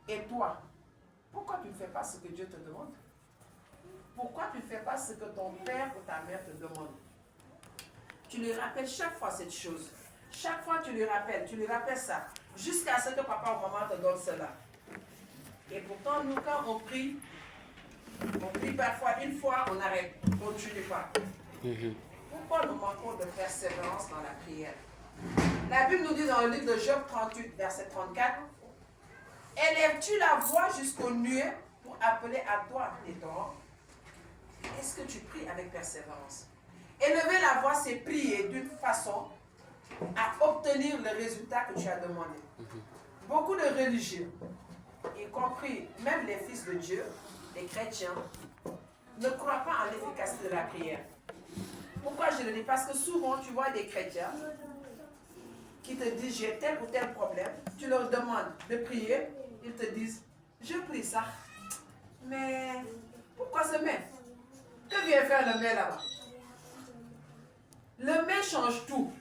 Et toi, pourquoi tu ne fais pas ce que Dieu te demande? Pourquoi tu ne fais pas ce que ton père ou ta mère te demande? Tu lui rappelles chaque fois cette chose. Chaque fois tu lui rappelles ça, jusqu'à ce que papa ou maman te donne cela. Et pourtant, nous, quand on prie parfois une fois, on arrête, on ne continue pas. Pourquoi nous manquons de persévérance dans la prière? La Bible nous dit dans le livre de Job 38, verset 34, « Élèves-tu la voix jusqu'aux nuées pour appeler à toi les torrents? » Est-ce que tu pries avec persévérance? Élever la voix, c'est prier d'une façon à obtenir le résultat que tu as demandé. Beaucoup de religieux, y compris même les fils de Dieu, les chrétiens, ne croient pas en l'efficacité de la prière. Pourquoi je le dis? Parce que souvent, tu vois des chrétiens qui te disent, j'ai tel ou tel problème, tu leur demandes de prier, ils te disent, je prie ça, mais pourquoi ce mais? Que vient faire le mais là-bas? Le mais change tout.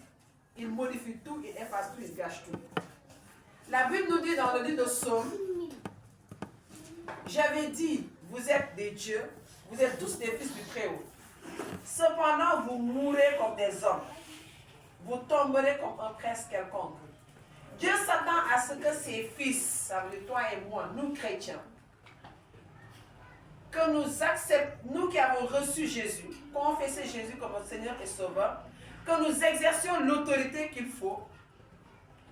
Il modifie tout, il efface tout, il gâche tout. La Bible nous dit dans le livre de Psaume, j'avais dit, vous êtes des dieux, vous êtes tous des fils du Très-Haut. Cependant, vous mourrez comme des hommes. Vous tomberez comme un prince quelconque. Dieu s'attend à ce que ses fils, ça veut dire toi et moi, nous chrétiens, que nous acceptons, nous qui avons reçu Jésus, confessé Jésus comme notre Seigneur et Sauveur, que nous exercions l'autorité qu'il faut,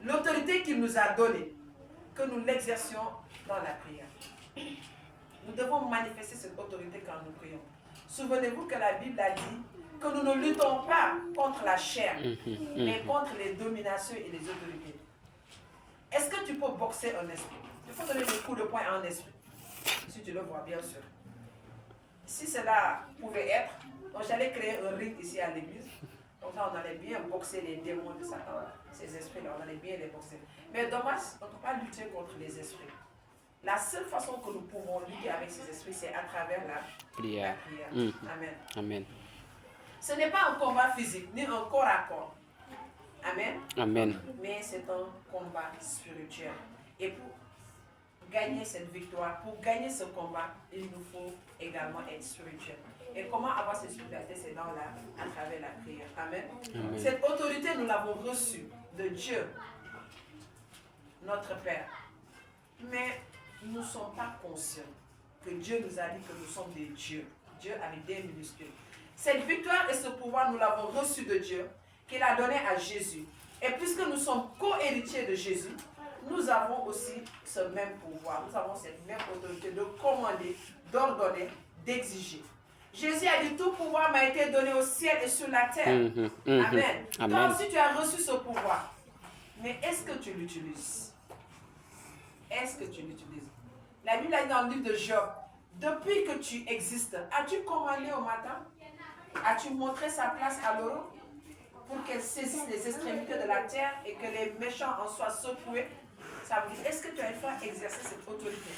l'autorité qu'il nous a donnée, que nous l'exercions dans la prière. Nous devons manifester cette autorité quand nous prions. Souvenez-vous que la Bible a dit que nous ne luttons pas contre la chair, mais contre les dominations et les autorités. Est-ce que tu peux boxer un esprit? Il faut donner des coups de poing à un esprit. Si tu le vois, bien sûr. Si cela pouvait être, donc j'allais créer un ring ici à l'église. Donc là, on allait bien boxer les démons de Satan, ces esprits-là, on allait bien les boxer. Mais dommage, on ne peut pas lutter contre les esprits. La seule façon que nous pouvons lutter avec ces esprits, c'est à travers la prière. Amen. Amen. Ce n'est pas un combat physique, ni un corps à corps. Amen. Amen. Mais c'est un combat spirituel. Et pour gagner cette victoire, pour gagner ce combat, il nous faut également être spirituel. Et comment avoir cette spiritualité? C'est à travers la prière. Amen. Amen. Cette autorité, nous l'avons reçue de Dieu, notre Père. Mais nous ne sommes pas conscients que Dieu nous a dit que nous sommes des dieux. Dieu avec des minuscules. Cette victoire et ce pouvoir, nous l'avons reçu de Dieu, qu'il a donné à Jésus. Et puisque nous sommes co-héritiers de Jésus, nous avons aussi ce même pouvoir. Nous avons cette même autorité de commander, d'ordonner, d'exiger. Jésus a dit, tout pouvoir m'a été donné au ciel et sur la terre. Amen. Toi aussi, tu as reçu ce pouvoir. Mais est-ce que tu l'utilises? Est-ce que tu l'utilises? La Bible a dit dans le livre de Job, depuis que tu existes, as-tu commandé au matin? As-tu montré sa place à l'aurore pour qu'elle saisisse les extrémités de la terre et que les méchants en soient secoués? Ça veut dire, est-ce que tu as une fois exercé cette autorité?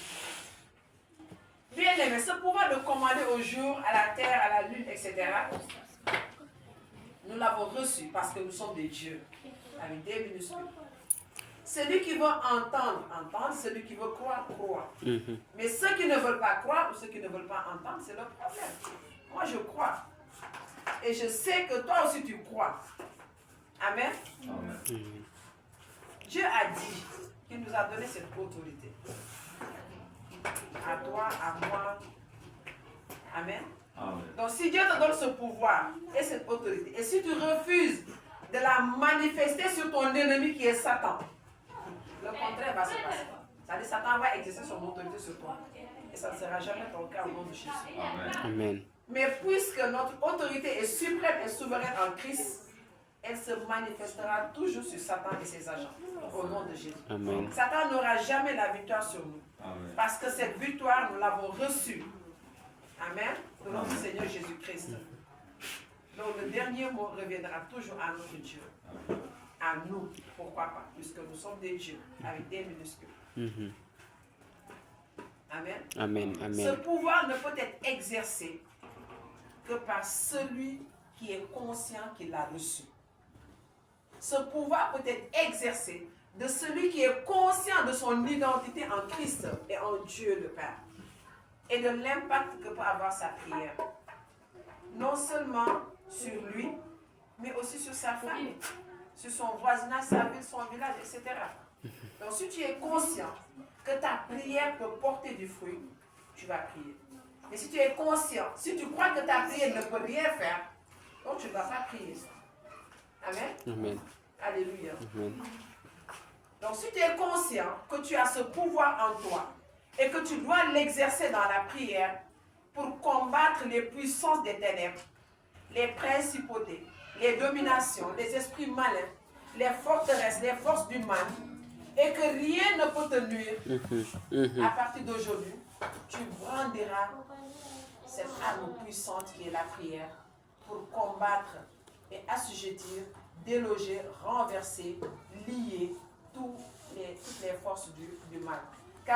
Bien aimé, ce pouvoir de commander au jour, à la terre, à la lune, etc., nous l'avons reçu parce que nous sommes des dieux, avec des minuscules. Celui qui veut entendre, entendre. Celui qui veut croire, croire. Mais ceux qui ne veulent pas croire ou ceux qui ne veulent pas entendre, c'est leur problème. Moi, je crois. Et je sais que toi aussi, tu crois. Amen. Amen. Dieu a dit qu'il nous a donné cette autorité. À toi, à moi. Amen. Amen. Donc, si Dieu te donne ce pouvoir et cette autorité, et si tu refuses de la manifester sur ton ennemi qui est Satan, le contraire va se passer. C'est-à-dire Satan va exercer son autorité sur toi. Et ça ne sera jamais ton cas au nom de Jésus. Amen. Amen. Mais puisque notre autorité est suprême et souveraine en Christ, elle se manifestera toujours sur Satan et ses agents. Au nom de Jésus. Amen. Satan n'aura jamais la victoire sur nous. Amen. Parce que cette victoire, nous l'avons reçue. Amen. Au nom du Seigneur Jésus-Christ. Donc le dernier mot reviendra toujours à notre Dieu. Amen. À nous, pourquoi pas, puisque nous sommes des dieux, avec des minuscules. Amen. Amen. Amen. Ce pouvoir ne peut être exercé que par celui qui est conscient qu'il l'a reçu. Ce pouvoir peut être exercé de celui qui est conscient de son identité en Christ et en Dieu le Père, et de l'impact que peut avoir sa prière, non seulement sur lui, mais aussi sur sa famille, sur son voisinage, sa ville, son village, etc. Donc si tu es conscient que ta prière peut porter du fruit, tu vas prier. Mais si tu es conscient, si tu crois que ta prière ne peut rien faire, donc tu ne vas pas prier. Amen. Amen. Alléluia. Amen. Donc si tu es conscient que tu as ce pouvoir en toi et que tu dois l'exercer dans la prière pour combattre les puissances des ténèbres, les principautés, les dominations, les esprits malins, les forteresses, les forces du mal, et que rien ne peut te nuire, à partir d'aujourd'hui, tu brandiras cette arme puissante qui est la prière pour combattre et assujettir, déloger, renverser, lier toutes les forces du mal.